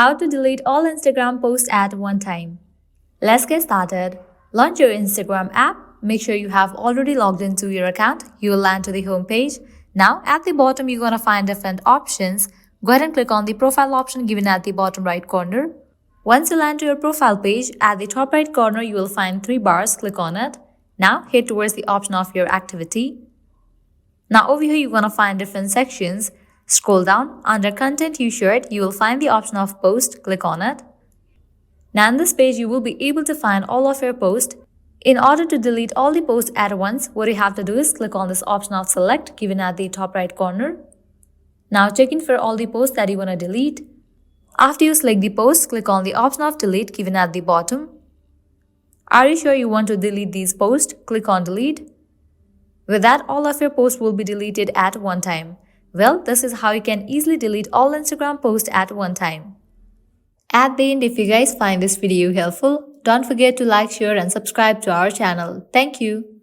How to delete all Instagram posts at one time. Let's get started. Launch your Instagram app. Make sure you have already logged into your account. You will land to the home page. Now, at the bottom, you're going to find different options. Go ahead and click on the profile option given at the bottom right corner. Once you land to your profile page, at the top right corner, you will find 3 bars. Click on it. Now, head towards the option of your activity. Now, over here, you're going to find different sections. Scroll down. Under content you shared, you will find the option of post. Click on it. Now, on this page, you will be able to find all of your posts. In order to delete all the posts at once, what you have to do is click on this option of select given at the top right corner. Now, check in for all the posts that you want to delete. After you select the post, click on the option of delete given at the bottom. Are you sure you want to delete these posts? Click on delete. With that, all of your posts will be deleted at one time. Well, this is how you can easily delete all Instagram posts at one time. At the end, if you guys find this video helpful, don't forget to like, share and subscribe to our channel. Thank you.